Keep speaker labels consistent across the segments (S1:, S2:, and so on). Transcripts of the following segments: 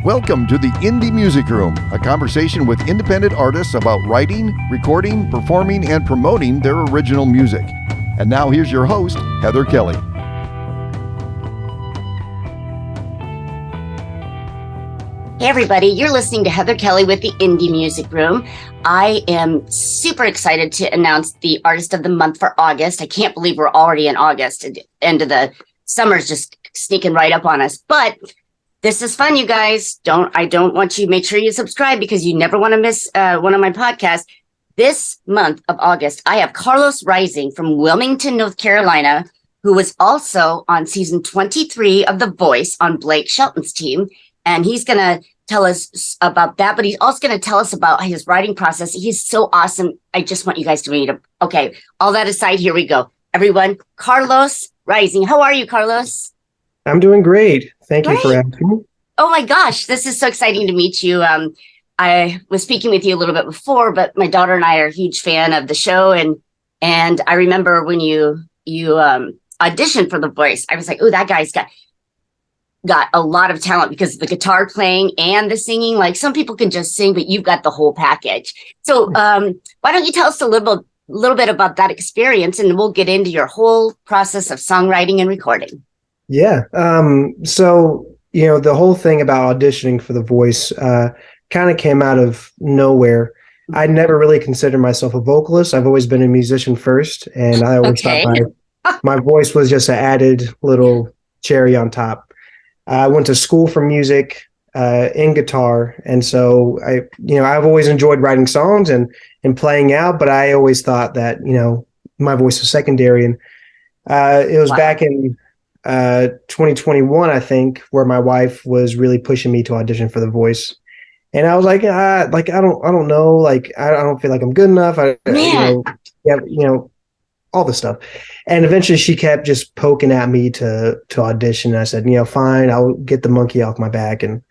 S1: Welcome to the Indie Music Room, a conversation with independent artists about writing, recording, performing, and promoting their original music. And now here's your host, Heather Kelly.
S2: Hey everybody, you're listening to Heather Kelly with the Indie Music Room. I am super excited to announce the Artist of the Month for August. I can't believe we're already in August. The end of the summer's just sneaking right up on us. But this is fun, you guys. I don't want you, make sure you subscribe because you never want to miss one of my podcasts. This month of August, I have Carlos Rising from Wilmington, North Carolina, who was also on season 23 of The Voice on Blake Shelton's team. And he's going to tell us about that, but he's also going to tell us about his writing process. He's so awesome. I just want you guys to meet him. Okay, all that aside, here we go. Everyone, Carlos Rising. How are you, Carlos?
S3: I'm doing great. Thank you for asking me.
S2: Oh my gosh, this is so exciting to meet you. I was speaking with you a little bit before, but my daughter and I are a huge fan of the show. And I remember when you auditioned for The Voice, I was like, oh, that guy's got a lot of talent because of the guitar playing and the singing. Like some people can just sing, but you've got the whole package. So why don't you tell us a little bit about that experience, and we'll get into your whole process of songwriting and recording.
S3: Yeah. So, the whole thing about auditioning for The Voice kind of came out of nowhere. I never really considered myself a vocalist. I've always been a musician first, and I always thought my voice was just an added little cherry on top. I went to school for music in guitar, and so I've always enjoyed writing songs and playing out, but I always thought that my voice was secondary. And it was back in 2021, I think, where my wife was really pushing me to audition for The Voice, and I was like, I don't know, like I don't feel like I'm good enough. All this stuff. And eventually she kept just poking at me to audition. And I said, fine, I'll get the monkey off my back and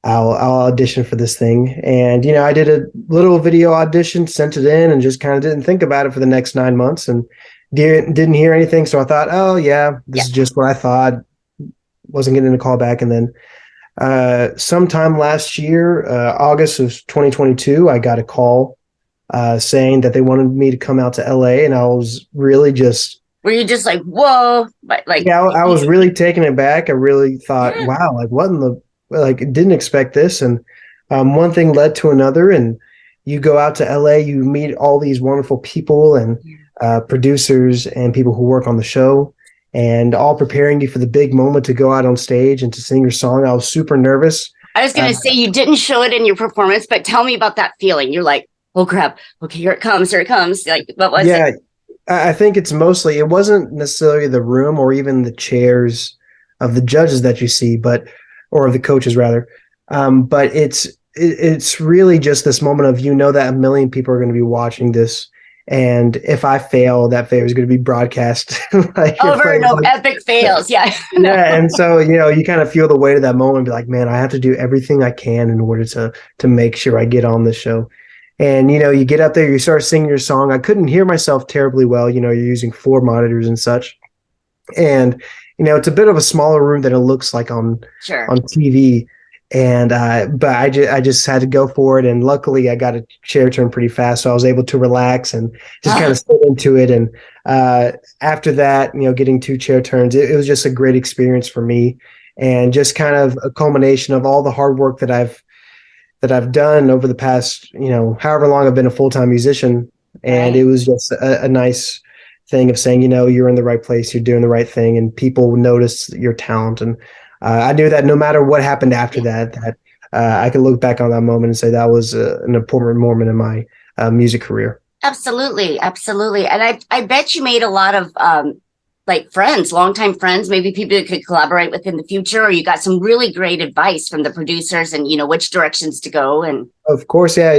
S3: I'll audition for this thing. And, I did a little video audition, sent it in, and just kind of didn't think about it for the next 9 months and didn't hear anything. So I thought, oh yeah, this is just what I thought. Wasn't getting a call back. And then sometime last year, August of 2022, I got a call saying that they wanted me to come out to LA, and I was really just...
S2: Were you just like, whoa? But
S3: I was really taken aback. I really thought, wow, like what in the... didn't expect this. And one thing led to another, and you go out to LA, you meet all these wonderful people and producers and people who work on the show, and all preparing you for the big moment to go out on stage and to sing your song. I was super nervous.
S2: I was going to say, you didn't show it in your performance, but tell me about that feeling. You're like, oh crap, okay, here it comes. Like, what was it?
S3: I think it wasn't necessarily the room or even the chairs of the judges that you see, or the coaches rather. But it's really just this moment of, that a million people are going to be watching this. And if I fail, that fail is going to be broadcast.
S2: Epic fails. Yeah.
S3: Yeah. And so, you kind of feel the weight of that moment and be like, man, I have to do everything I can in order to make sure I get on the show. And, you get up there, you start singing your song. I couldn't hear myself terribly well. You're using 4 monitors and such. And, it's a bit of a smaller room than it looks like on TV. And, but I just had to go for it. And luckily I got a chair turn pretty fast. So I was able to relax and just kind of sit into it. And, after that, getting 2 chair turns, it was just a great experience for me, and just kind of a culmination of all the hard work that I've done over the past, however long I've been a full-time musician. And it was just a nice thing of saying, you're in the right place, you're doing the right thing, and people notice your talent. And I knew that no matter what happened after that I could look back on that moment and say that was an important moment in my music career.
S2: Absolutely. Absolutely. And I bet you made a lot of friends, longtime friends, maybe people you could collaborate with in the future, or you got some really great advice from the producers and, which directions to go. And
S3: of course, yeah,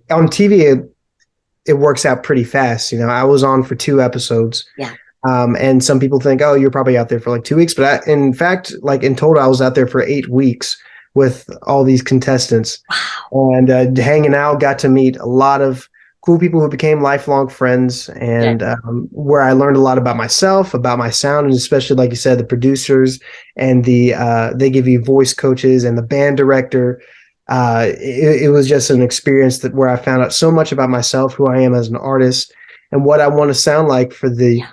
S3: on TV, it works out pretty fast. I was on for 2 episodes.
S2: Yeah.
S3: And some people think, oh, you're probably out there for like 2 weeks. But in fact, in total, I was out there for 8 weeks with all these contestants.
S2: Wow.
S3: And hanging out, got to meet a lot of cool people who became lifelong friends,
S2: Good.
S3: and where I learned a lot about myself, about my sound, and especially, like you said, the producers and they give you voice coaches and the band director. It was just an experience that where I found out so much about myself, who I am as an artist, and what I want to sound like for the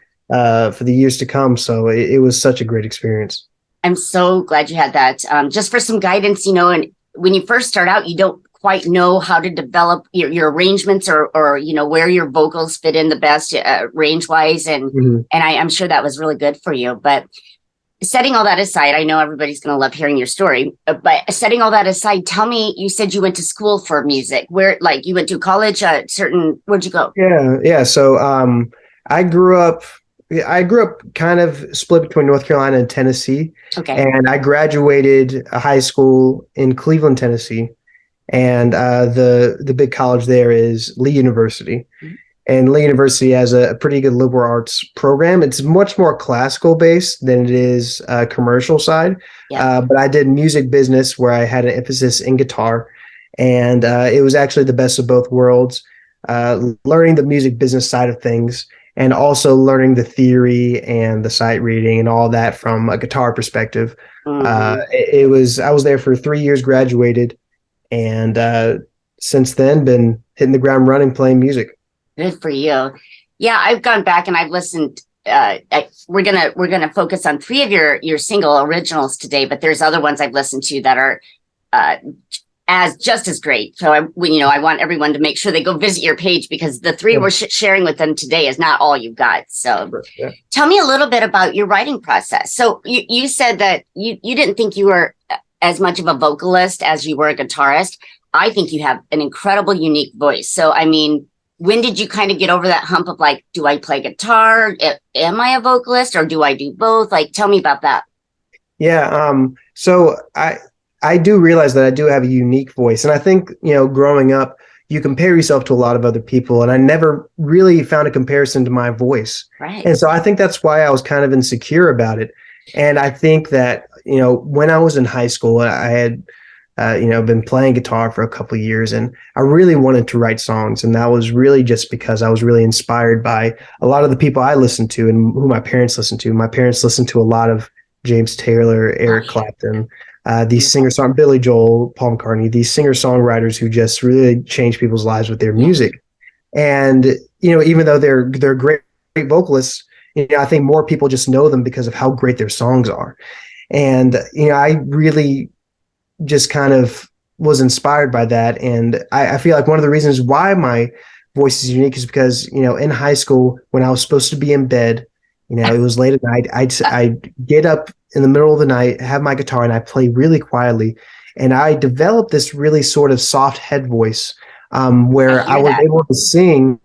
S3: years to come. So it was such a great experience.
S2: I'm so glad you had that. Just for some guidance, and when you first start out, you don't quite know how to develop your arrangements or where your vocals fit in the best range wise, and
S3: Mhm.
S2: I'm sure that was really good for you. But setting all that aside, I know everybody's going to love hearing your story. But setting all that aside, tell me, you said you went to school for music. Where, like, you went to college? Where'd you go?
S3: Yeah. So I grew up. I grew up kind of split between North Carolina and Tennessee,
S2: Okay.
S3: and I graduated high school in Cleveland, Tennessee, and the big college there is Lee University.
S2: Mhm.
S3: And Lee University has a pretty good liberal arts program. It's much more classical based than it is commercial side.
S2: Yeah.
S3: But I did music business where I had an emphasis in guitar, and it was actually the best of both worlds. Learning the music business side of things, and also learning the theory and the sight reading and all that from a guitar perspective.
S2: Mhm.
S3: It was I was there for 3 years, graduated, and since then been hitting the ground running, playing music.
S2: Good for you. Yeah, I've gone back and I've listened. We're gonna focus on three of your single originals today, but there's other ones I've listened to that are uh, as just as great. So I want everyone to make sure they go visit your page, because the three we're sharing with them today is not all you've got. So
S3: Yeah.
S2: tell me a little bit about your writing process. So you said that you didn't think you were as much of a vocalist as you were a guitarist. I think you have an incredible, unique voice. So, I mean, when did you kind of get over that hump of like, do I play guitar? Am I a vocalist, or do I do both? Like, tell me about that.
S3: Yeah. So I do realize that I do have a unique voice, and I think growing up, you compare yourself to a lot of other people, and I never really found a comparison to my voice,
S2: Right.
S3: and so I think that's why I was kind of insecure about it. And I think that when I was in high school, I had been playing guitar for a couple of years, and I really wanted to write songs. And that was really just because I was really inspired by a lot of the people I listened to and who my parents listened to. My parents listened to a lot of James Taylor, Eric Clapton, these singer-song Billy Joel, Paul McCartney, these singer-songwriters who just really changed people's lives with their music. And, even though they're great vocalists, I think more people just know them because of how great their songs are. And, I really just kind of was inspired by that. And I feel like one of the reasons why my voice is unique is because, in high school, when I was supposed to be in bed, it was late at night, I'd get up in the middle of the night, have my guitar, and I play really quietly. And I developed this really sort of soft head voice, where I was able to sing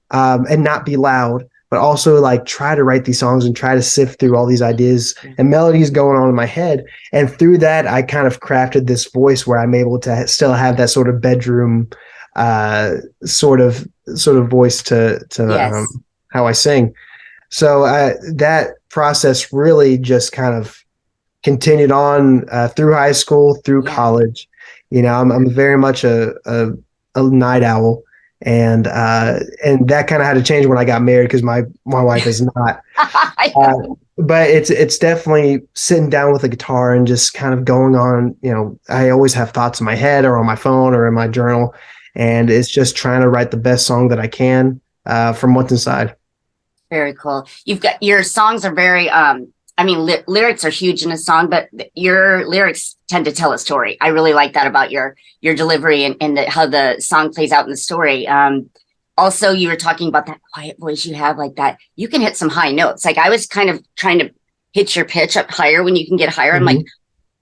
S3: and not be loud, but also like try to write these songs and try to sift through all these ideas and melodies going on in my head. And through that, I kind of crafted this voice where I'm able to still have that sort of bedroom sort of voice to
S2: Yes.
S3: how I sing. So that process really just kind of continued on through high school, through
S2: Yeah.
S3: college. I'm very much a night owl, and that kind of had to change when I got married because my wife is not. But it's definitely sitting down with a guitar and just kind of going on. I always have thoughts in my head or on my phone or in my journal, and it's just trying to write the best song that I can from what's inside.
S2: Very cool. You've got your songs are very I mean, lyrics are huge in a song, but your lyrics tend to tell a story. I really like that about your delivery and how the song plays out in the story. Also, you were talking about that quiet voice you have, like that. You can hit some high notes. Like I was kind of trying to hit your pitch up higher when you can get higher. I'm like,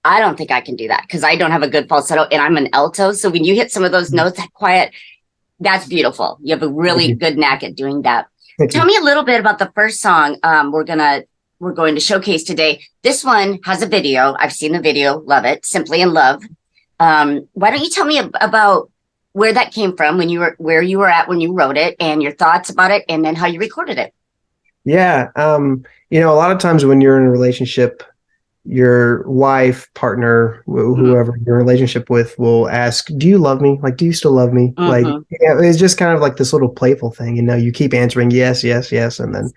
S2: I don't think I can do that because I don't have a good falsetto and I'm an alto. So when you hit some of those notes, that quiet, that's beautiful. You have a really good knack at doing that. Tell me a little bit about the first song we're going to showcase today. This one has a video. I've seen the video. Love it. Simply in Love. Why don't you tell me about where that came from, where you were at when you wrote it, and your thoughts about it, and then how you recorded it?
S3: Yeah. A lot of times when you're in a relationship, your wife, partner, whoever your relationship with will ask, do you love me? Like, do you still love me? Like, it's just kind of like this little playful thing, you keep answering yes, yes, yes. And then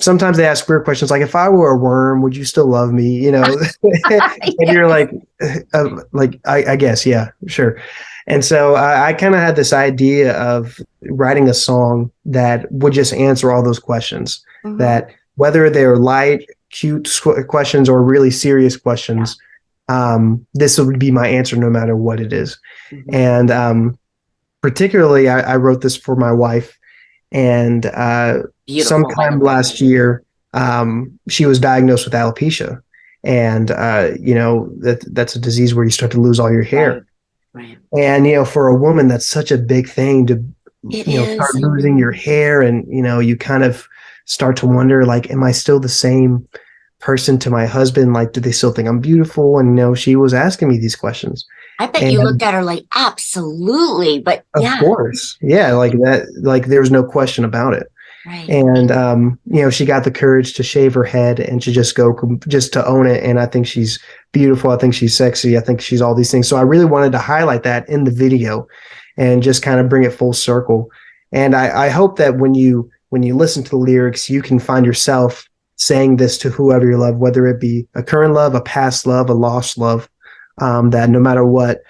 S3: sometimes they ask weird questions like, if I were a worm, would you still love me? And you're like, I guess, yeah, sure. And so I kind of had this idea of writing a song that would just answer all those questions, that whether they're light, cute questions or really serious questions, this would be my answer no matter what it is. And particularly, I wrote this for my wife. And sometime last year, she was diagnosed with alopecia. And, that's a disease where you start to lose all your hair.
S2: Right.
S3: And, for a woman, that's such a big thing to, start losing your hair. And, you kind of start to wonder, like, am I still the same person to my husband? Like, do they still think I'm beautiful? And, she was asking me these questions.
S2: I bet you looked at her like, absolutely. But
S3: of course. Yeah. Like that, like there was no question about it.
S2: Right.
S3: And, she got the courage to shave her head and to just to own it. And I think she's beautiful. I think she's sexy. I think she's all these things. So I really wanted to highlight that in the video and just kind of bring it full circle. And I hope that when you listen to the lyrics, you can find yourself saying this to whoever you love, whether it be a current love, a past love, a lost love, that no matter what,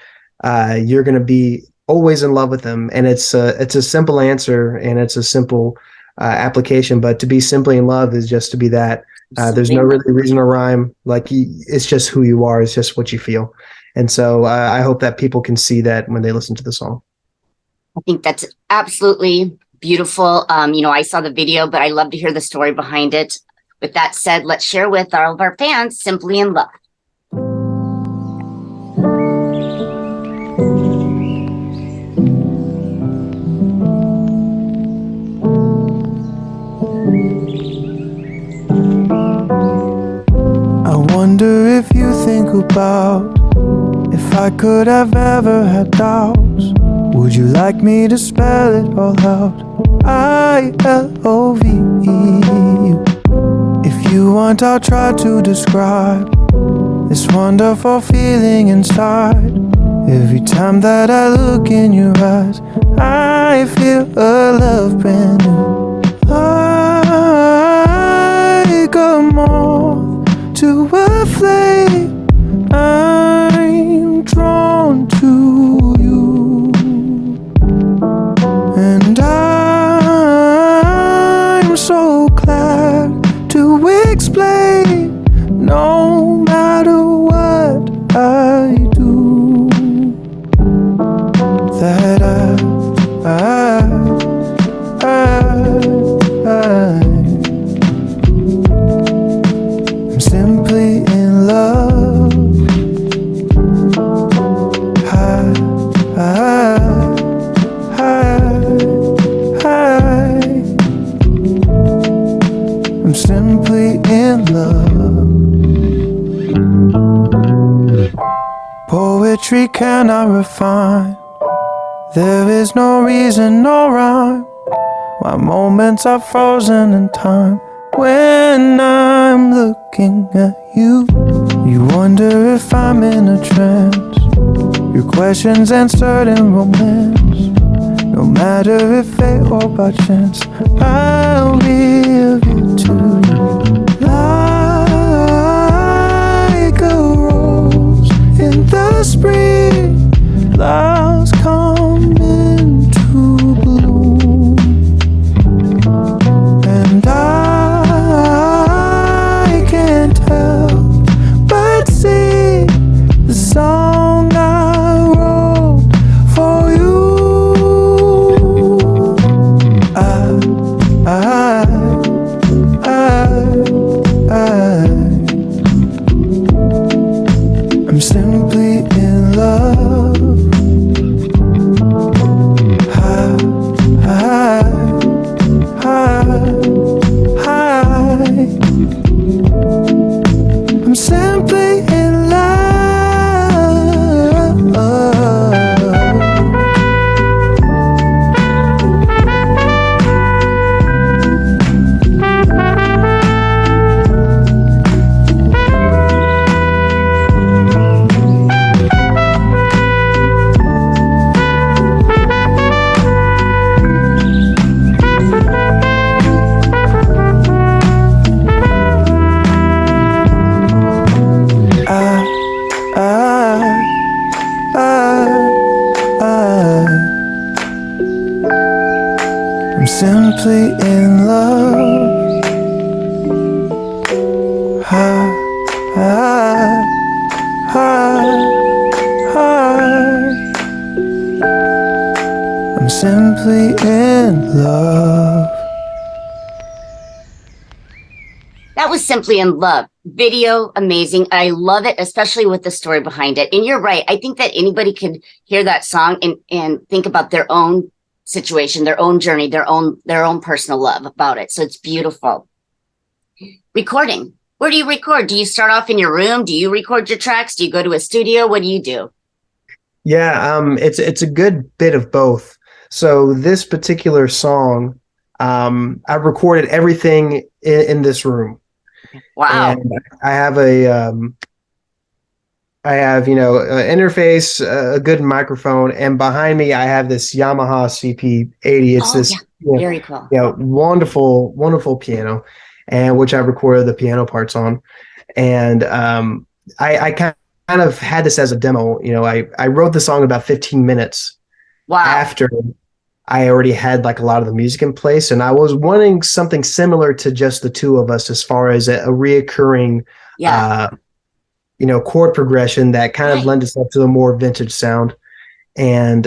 S3: you're going to be always in love with them. And it's a simple answer and it's a simple application, but to be simply in love is just to be that. There's no really reason to rhyme. Like it's just who you are. It's just what you feel. And so I hope that people can see that when they listen to the song.
S2: I think that's absolutely beautiful. I saw the video, but I love to hear the story behind it. With that said, let's share with all of our fans Simply in Love.
S4: I wonder if you think about if I could have ever had doubts. Would you like me to spell it all out? I-L-O-V-E. If you want, I'll try to describe this wonderful feeling inside. Every time that I look in your eyes, I feel a love brand new. Like a moth to a flame, I'm drawn to you. And I'm so glad to explain, no matter what I do, that I'm simply in love. I'm simply in love. Poetry cannot refine. There is no reason, no rhyme, why moments are frozen in time. When I'm looking at you, you wonder if I'm in a trance. Your questions answered in romance. No matter if fate or by chance, I'll give it to you. Like a rose in the spring, flowers come into bloom. And I can't help but sing the song I wrote for you. simply in love. I, I, I'm simply in love.
S2: That was Simply in Love. Video, amazing. I love it, especially with the story behind it. And you're right. I think that anybody could hear that song and think about their own situation, their own journey, their own personal love about it. So it's beautiful. Recording. Where do you record? Do you start off in your room? Do you record your tracks? Do you go to a studio? What do you do?
S3: Yeah, it's a good bit of both. So this particular song, I recorded everything in this room.
S2: Wow.
S3: And I have an interface, a good microphone, and behind me I have this Yamaha CP80. It's this
S2: very cool.
S3: wonderful piano, and which I recorded the piano parts on. And I kind of had this as a demo. I wrote the song about 15 minutes after I already had like a lot of the music in place, and I was wanting something similar to just the two of us as far as a reoccurring chord progression that kind of lent itself to a more vintage sound. And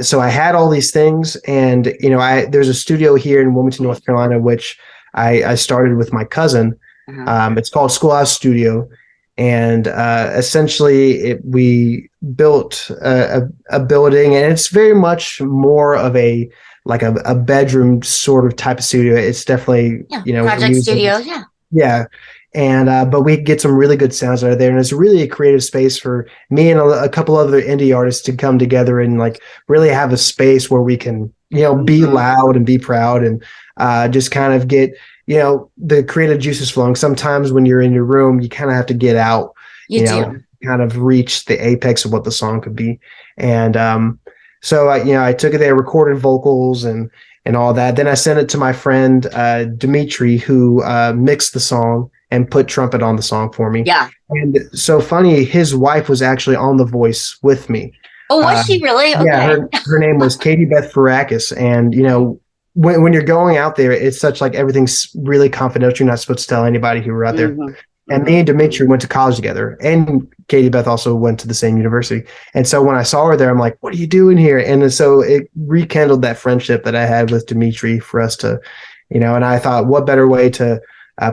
S3: so I had all these things, and there's a studio here in Wilmington, North Carolina, which I started with my cousin. It's called Schoolhouse Studio, and essentially we built a building, and it's very much more of a bedroom sort of type of studio. It's definitely
S2: project studio,
S3: yeah. And but we get some really good sounds out of there, and it's really a creative space for me and a couple other indie artists to come together and like really have a space where we can be loud and be proud, and just kind of get the creative juices flowing. Sometimes when you're in your room, you kind of have to get out, kind of reach the apex of what the song could be. And so I took it there, recorded vocals and all that. Then I sent it to my friend Dimitri, who mixed the song and put trumpet on the song for me.
S2: Yeah.
S3: And so funny, his wife was actually on The Voice with me.
S2: Oh, was she really? Okay.
S3: Yeah, her name was Katie Beth Farakis. And when you're going out there, it's such like everything's really confidential. You're not supposed to tell anybody who were out there. And me and Dimitri went to college together, and Katie Beth also went to the same university. And so when I saw her there, I'm like, what are you doing here? And so it rekindled that friendship that I had with Dimitri for us to, and I thought, what better way to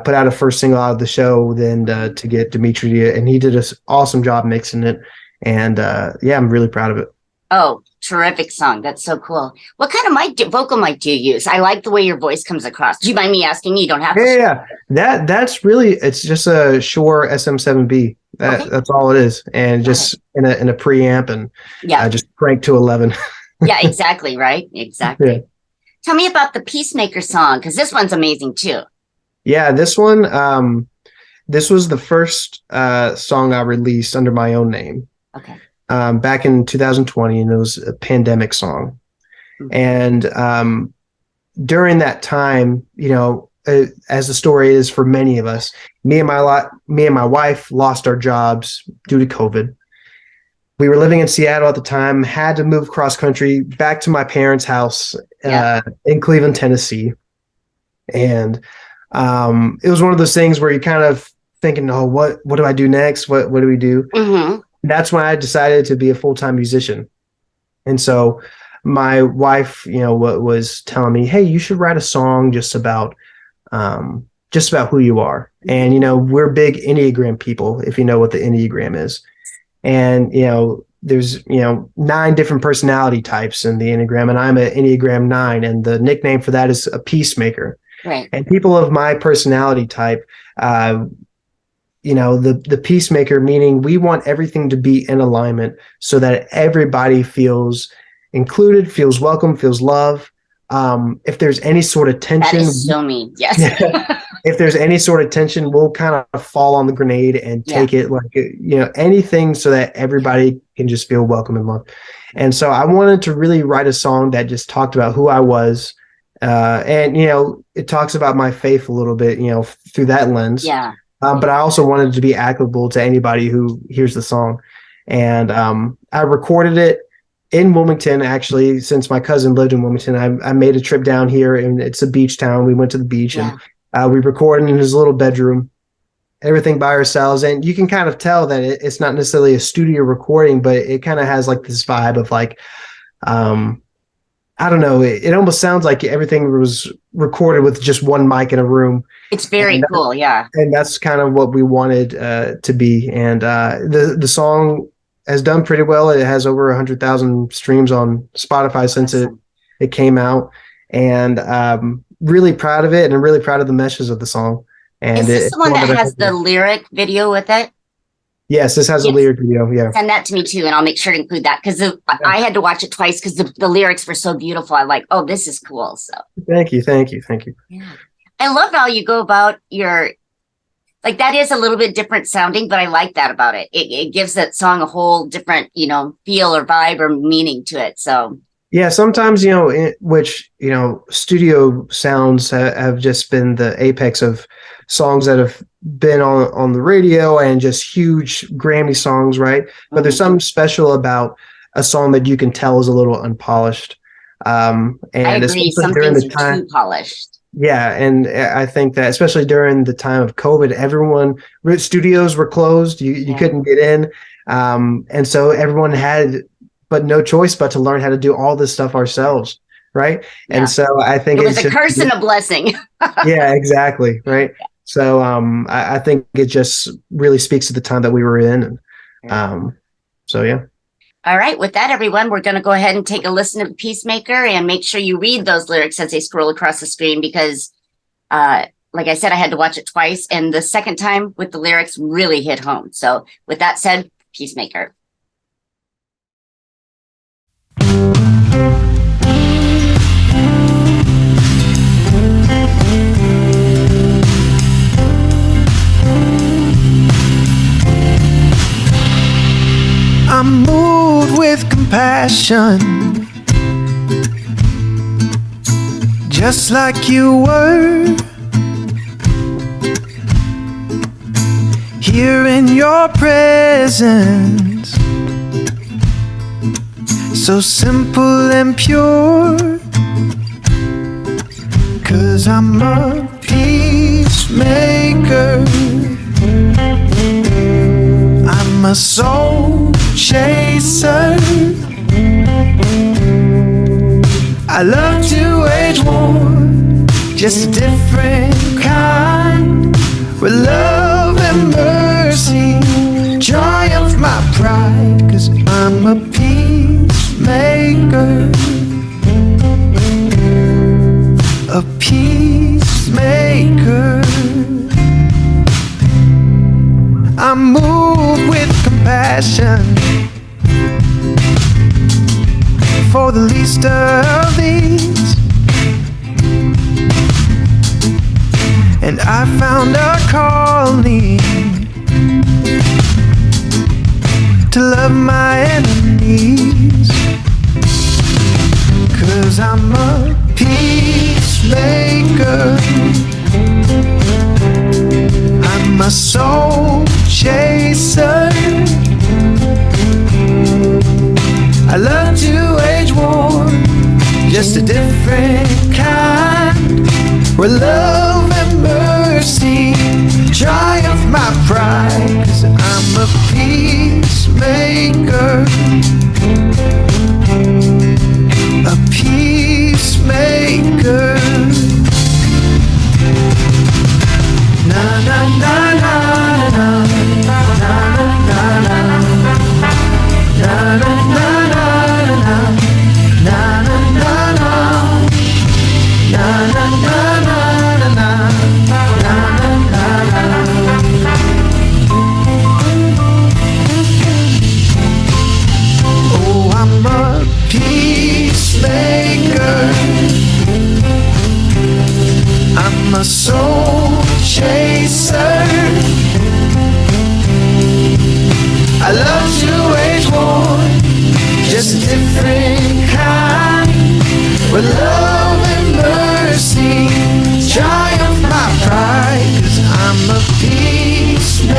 S3: put out a first single out of the show than to get Dimitri, and he did an awesome job mixing it. And I'm really proud of it.
S2: Oh, terrific song. That's so cool. What kind of vocal mic do you use? I like the way your voice comes across. Do you mind me asking? You don't have to.
S3: Yeah. That's really, it's just a Shure SM7B. That's all it is. And just in a preamp, and just crank to 11.
S2: Yeah, exactly. Right. Exactly.
S3: Yeah.
S2: Tell me about the Peacemaker song, because this one's amazing too.
S3: Yeah, this one, this was the first song I released under my own name.
S2: Okay.
S3: Back in 2020, and it was a pandemic song. And during that time, as the story is for many of us, me and my wife lost our jobs due to COVID. We were living in Seattle at the time, had to move cross country back to my parents' house in Cleveland, Tennessee. And it was one of those things where you kind of thinking, oh, what do I do next? What do we do? That's when I decided to be a full-time musician. And so my wife, was telling me, hey, you should write a song just about who you are. And, we're big Enneagram people, if you know what the Enneagram is. And, there's, 9 different personality types in the Enneagram, and I'm an Enneagram 9, and the nickname for that is a peacemaker.
S2: Right.
S3: And people of my personality type, the peacemaker, meaning we want everything to be in alignment so that everybody feels included, feels welcome, feels love. If there's any sort of tension,
S2: that is so mean. Yes.
S3: If there's any sort of tension, we'll kind of fall on the grenade and take it like, anything so that everybody can just feel welcome and loved. And so I wanted to really write a song that just talked about who I was. And, it talks about my faith a little bit, through that lens.
S2: Yeah.
S3: But I also wanted to be applicable to anybody who hears the song. And I recorded it in Wilmington, actually, since my cousin lived in Wilmington, I made a trip down here, and it's a beach town. We went to the beach,
S2: Yeah.
S3: and we recorded in his little bedroom, everything by ourselves. And you can kind of tell that it's not necessarily a studio recording, but it kind of has like this vibe of like, I don't know. It almost sounds like everything was recorded with just one mic in a room.
S2: It's very cool. Yeah.
S3: And that's kind of what we wanted to be. And the song has done pretty well. It has over 100,000 streams on Spotify since it came out. And really proud of it, and I'm really proud of the messages of the song. And
S2: Is this the one that has the lyric video with it?
S3: Yes, this has a lyric video. Yeah.
S2: Send that to me too, and I'll make sure to include that because I had to watch it twice because the lyrics were so beautiful. I'm like, oh, this is cool. So
S3: thank you.
S2: Yeah. I love how you go about your, like, that is a little bit different sounding, but I like that about it. It gives that song a whole different, feel or vibe or meaning to it. So
S3: yeah, sometimes, studio sounds have just been the apex of songs that have been on the radio and just huge Grammy songs, right? But there's something special about a song that you can tell is a little unpolished. And
S2: I agree. Some things are too polished.
S3: Yeah, and I think that especially during the time of COVID, studios were closed. You couldn't get in. And so everyone had but no choice but to learn how to do all this stuff ourselves, right? Yeah. And so I think
S2: it was a curse and a blessing.
S3: Yeah, exactly, right? Yeah. So I think it just really speaks to the time that we were in. And so, yeah.
S2: All right. With that, everyone, we're going to go ahead and take a listen to Peacemaker, and make sure you read those lyrics as they scroll across the screen because, like I said, I had to watch it twice. And the second time with the lyrics really hit home. So with that said, Peacemaker.
S4: I'm moved with compassion, just like you were. Here in your presence, so simple and pure. 'Cause I'm a peacemaker, I'm a soul chaser. I love to wage war, just a different kind, where love and mercy triumph my pride. 'Cause I'm a peacemaker, a peacemaker. I'm moved with compassion for the least of these, and I found a calling to love my enemies. 'Cause I'm a peacemaker, I'm a soul chaser. I love to wage war, just a different kind, where love and mercy triumph my pride. 'Cause I'm a peacemaker, a peacemaker. Na na na na na na na na na na na na. Oh, I'm a peacemaker, I'm a soul chaser. I love to wage war, just a different kind, where love and mercy triumph my pride. 'Cause I'm a peacemaker,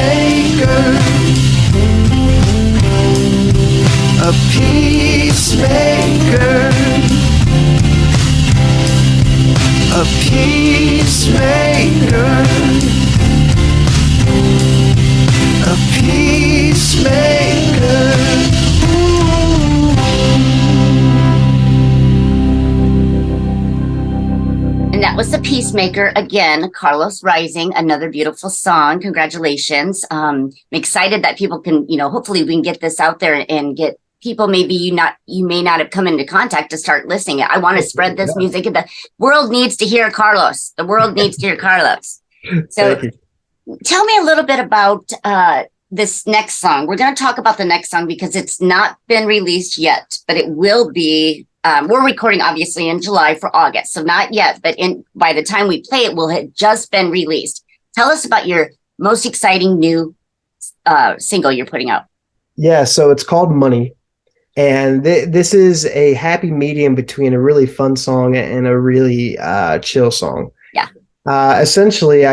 S4: a peacemaker. peacemaker, a peacemaker, a peacemaker.
S2: And that was The Peacemaker. Again, Carlos Rising, another beautiful song. Congratulations. I'm excited that people can, hopefully we can get this out there and get people maybe you may not have come into contact to start listening. I want to spread this music. The world needs to hear Carlos. The world needs to hear Carlos. So tell me a little bit about this next song. We're going to talk about the next song because it's not been released yet, but it will be. We're recording obviously in July for August, so not yet, but by the time we play it, will have just been released. Tell us about your most exciting new single you're putting out.
S3: Yeah, so it's called Money. And this is a happy medium between a really fun song and a really chill song.
S2: Yeah.
S3: Essentially,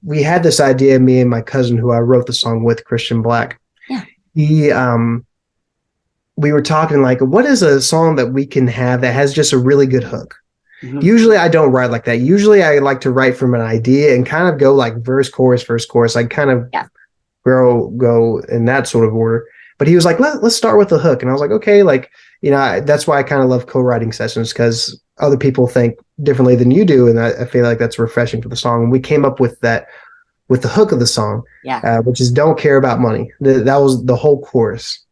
S3: we had this idea, me and my cousin, who I wrote the song with, Christian Black.
S2: Yeah.
S3: We were talking like, what is a song that we can have that has just a really good hook?
S2: Mm-hmm.
S3: Usually I don't write like that. Usually I like to write from an idea and kind of go like verse, chorus. I kind of go in that sort of order. But he was like, let's start with the hook. And I was like, okay, that's why I kind of love co-writing sessions, because other people think differently than you do. And I feel like that's refreshing for the song. And we came up with that, with the hook of the song, which is Don't Care About Money. That was the whole chorus.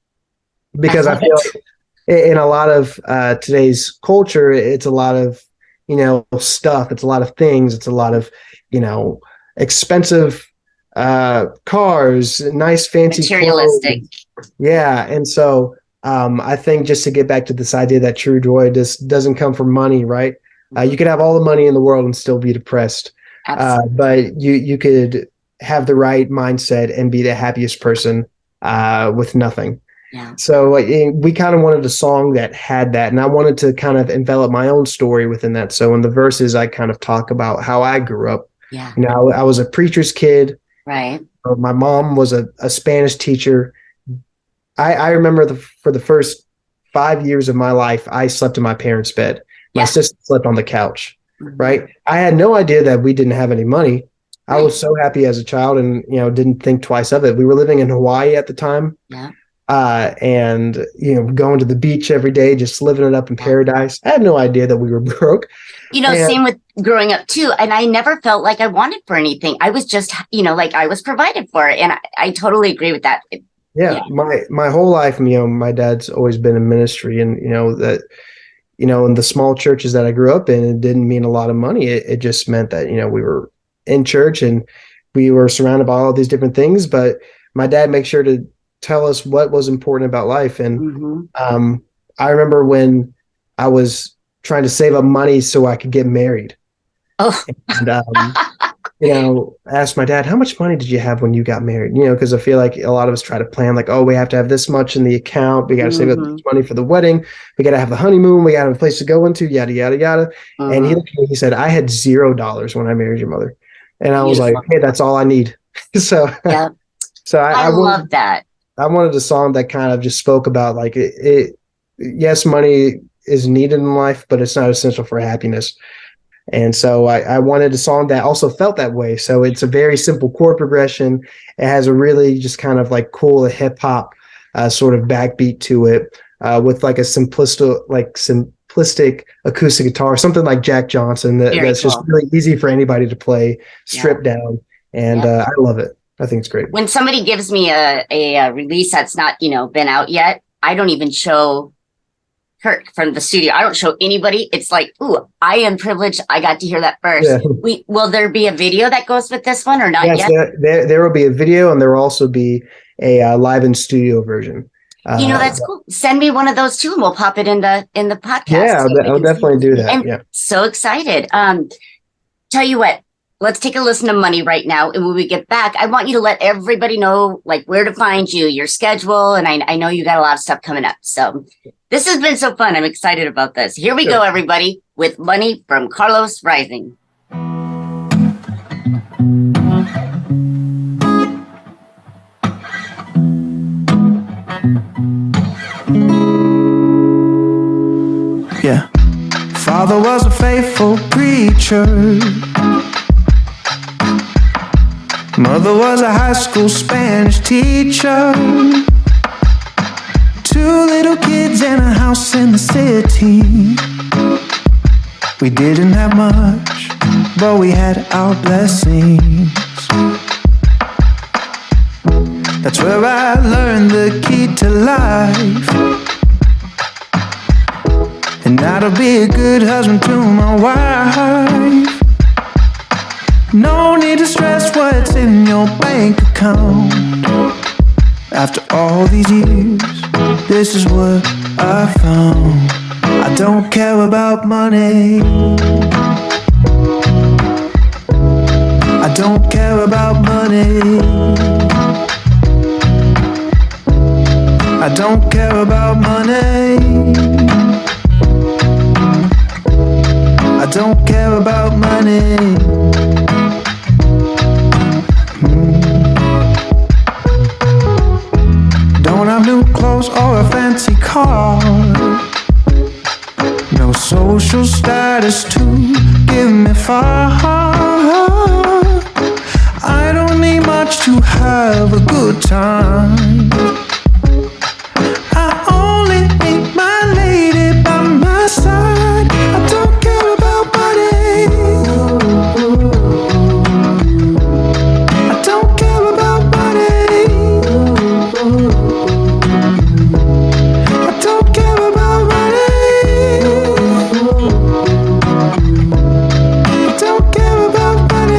S3: Because I feel like in a lot of today's culture, it's a lot of, stuff. It's a lot of things. It's a lot of, expensive cars, nice, fancy
S2: materialistic
S3: clothes. Yeah. And so I think just to get back to this idea that true joy doesn't come from money, right? You could have all the money in the world and still be depressed. But you could have the right mindset and be the happiest person with nothing.
S2: Yeah.
S3: So we kind of wanted a song that had that, and I wanted to kind of envelop my own story within that. So in the verses, I kind of talk about how I grew up.
S2: Yeah.
S3: I was a preacher's kid.
S2: Right.
S3: My mom was a Spanish teacher. I remember for the first 5 years of my life, I slept in my parents' bed. My sister slept on the couch. Mm-hmm. Right. I had no idea that we didn't have any money. I was so happy as a child and, didn't think twice of it. We were living in Hawaii at the time.
S2: Yeah.
S3: And going to the beach every day, just living it up in paradise. I had no idea that we were broke.
S2: Same with growing up too. And I never felt like I wanted for anything. I was just, like I was provided for. And I totally agree with that.
S3: Yeah. My whole life, my dad's always been in ministry, and, that, in the small churches that I grew up in, it didn't mean a lot of money. It just meant that, we were in church and we were surrounded by all these different things, but my dad makes sure to tell us what was important about life. And I remember when I was trying to save up money so I could get married.
S2: Oh.
S3: And, asked my dad, how much money did you have when you got married? Because I feel like a lot of us try to plan like, oh, we have to have this much in the account. We got to save up this money for the wedding. We got to have the honeymoon. We got to have a place to go into, yada, yada, yada. And he looked at me, he said, I had $0 when I married your mother. And I was like, hey, that's all I need. So I
S2: love that.
S3: I wanted a song that kind of just spoke about like yes, money is needed in life, but it's not essential for happiness. And so I wanted a song that also felt that way. So it's a very simple chord progression. It has a really just kind of like cool hip hop sort of backbeat to it with like a simplistic acoustic guitar, something like Jack Johnson that's just really easy for anybody to play, stripped down. And I love it. I think it's great.
S2: When somebody gives me a release that's not, been out yet, I don't even show Kirk from the studio. I don't show anybody. It's like, ooh, I am privileged. I got to hear that first. Yeah. Will there be a video that goes with this one or not yet?
S3: There will be a video, and there will also be a live in studio version.
S2: That's cool. Send me one of those too, and we'll pop it in the podcast.
S3: Yeah, I'll definitely do that.
S2: I'm so excited. Tell you what, let's take a listen to Money right now. And when we get back, I want you to let everybody know like where to find you, your schedule. And I know you got a lot of stuff coming up. So this has been so fun. I'm excited about this. Here we go, everybody, with Money from Carlos Rising.
S4: Father was a faithful preacher. Mother was a high school Spanish teacher. 2 little kids and a house in the city. We didn't have much, but we had our blessings. That's where I learned the key to life, and how to be a good husband to my wife. No need to stress what's in your bank account. After all these years, this is what I found. I don't care about money. I don't care about money. I don't care about money. I don't care about money. Don't have new clothes or a fancy car. No social status to give me far. I don't need much to have a good time. I only need my lady by my side. I don't care about money. I don't care about money. I don't care about money. I don't care about money.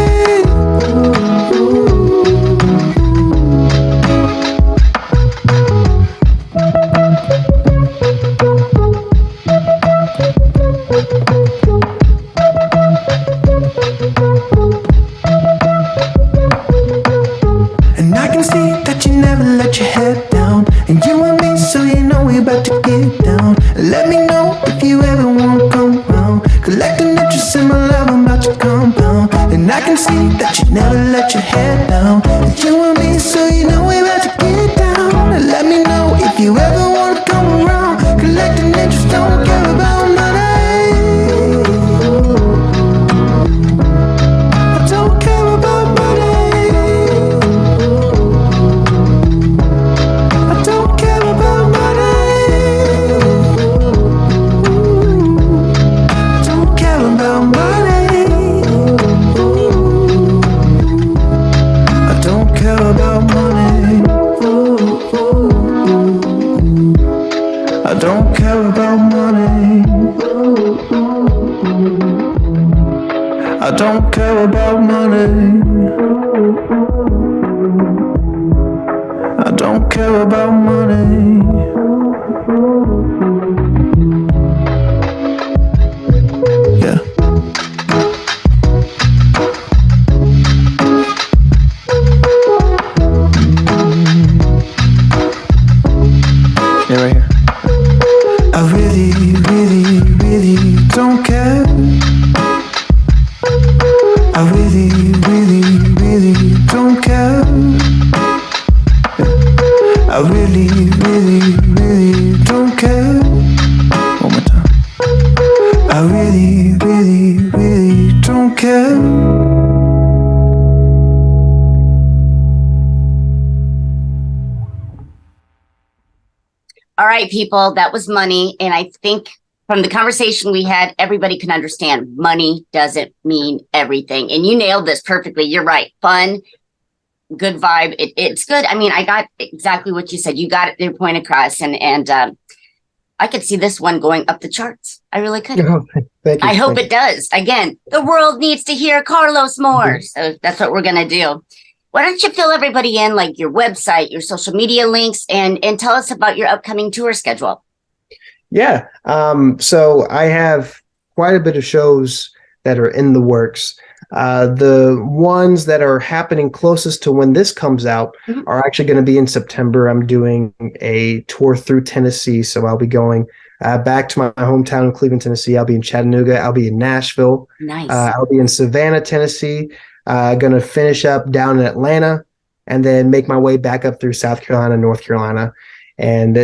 S4: And I can see that you never let your head down. And you and me, so you know we about to get down. Let me know if you ever wanna come round. Collecting interest in my love, I'm about to compound. And I can see that you never let your head down. And you and me, so you know we about to get down. And let me know if you ever wanna come around. Collecting interest, don't care about money. I don't care about money. I don't care about money. I don't care about money. I don't care about money. I don't care about money. I don't care about money. I don't care about money. Yeah. Yeah, right here. I really, really, really don't care. I really, really, really don't care. I really, really, really don't care. One more time. I really, really, really don't care.
S2: All right, people, that was money. And I think from the conversation we had, everybody can understand money doesn't mean everything. And you nailed this perfectly. You're right. Fun, good vibe. It's good. I mean, I got exactly what you said. You got your point across. And I could see this one going up the charts. I really could.
S3: Oh, thank you.
S2: I hope it does. Again, the world needs to hear Carlos more. So that's what we're going to do. Why don't you fill everybody in, like your website, your social media links, and tell us about your upcoming tour schedule.
S3: Yeah. So I have quite a bit of shows that are in the works. The ones that are happening closest to when this comes out are actually going to be in September. I'm doing a tour through Tennessee. So I'll be going back to my hometown of Cleveland, Tennessee. I'll be in Chattanooga. I'll be in Nashville.
S2: Nice.
S3: I'll be in Savannah, Tennessee. Going to finish up down in Atlanta and then make my way back up through South Carolina, North Carolina. and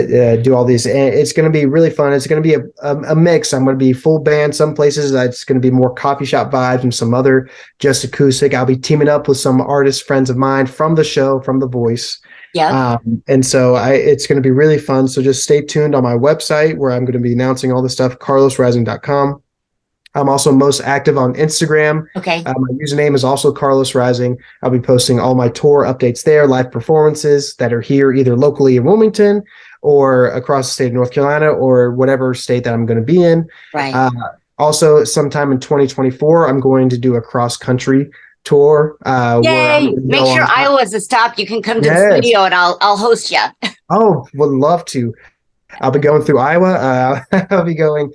S3: do all these. And it's going to be really fun. It's going to be a mix. I'm going to be full band. Some places it's going to be more coffee shop vibes, and some other just acoustic. I'll be teaming up with some artists, friends of mine from the show, from The Voice.
S2: Yeah.
S3: And so it's going to be really fun. So just stay tuned on my website where I'm going to be announcing all this stuff, carlosrising.com. I'm also most active on Instagram.
S2: Okay.
S3: My username is also Carlos Rising. I'll be posting all my tour updates there, live performances that are here either locally in Wilmington or across the state of North Carolina or whatever state that I'm going to be in.
S2: Right.
S3: Also, sometime in 2024, I'm going to do a cross-country tour.
S2: Yay! Make sure Iowa's a stop. You can come to the studio and I'll host you.
S3: Oh, would love to. I'll be going through Iowa. I'll be going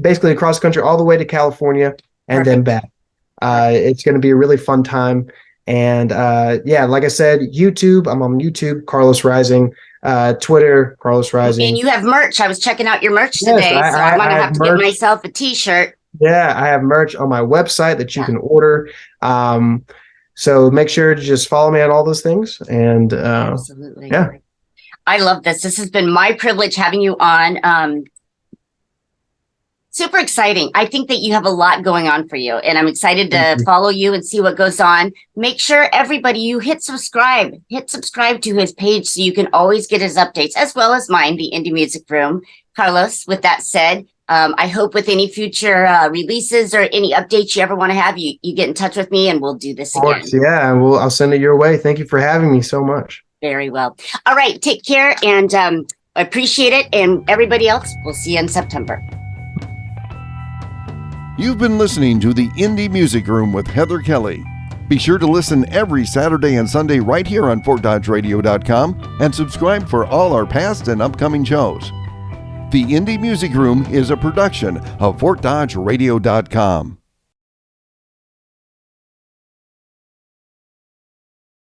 S3: basically across country all the way to California and then back. It's going to be a really fun time. And like I said, YouTube, I'm on YouTube, Carlos Rising, Twitter, Carlos Rising.
S2: And you have merch. I was checking out your merch today, so I'm going to have to get myself a t-shirt.
S3: Yeah, I have merch on my website that you can order. So make sure to just follow me on all those things. And
S2: absolutely.
S3: Yeah.
S2: I love this. This has been my privilege having you on. Super exciting. I think that you have a lot going on for you, and I'm excited to follow you and see what goes on. Make sure everybody, you hit subscribe to his page so you can always get his updates, as well as mine, the Indie Music Room. Carlos, with that said, I hope with any future releases or any updates you ever want to have, you get in touch with me and we'll do this again.
S3: Yeah, I'll send it your way. Thank you for having me so much.
S2: Very well. All right, take care, and I appreciate it. And everybody else, we'll see you in September.
S1: You've been listening to the Indie Music Room with Heather Kelly. Be sure to listen every Saturday and Sunday right here on FortDodgeRadio.com and subscribe for all our past and upcoming shows. The Indie Music Room is a production of FortDodgeRadio.com.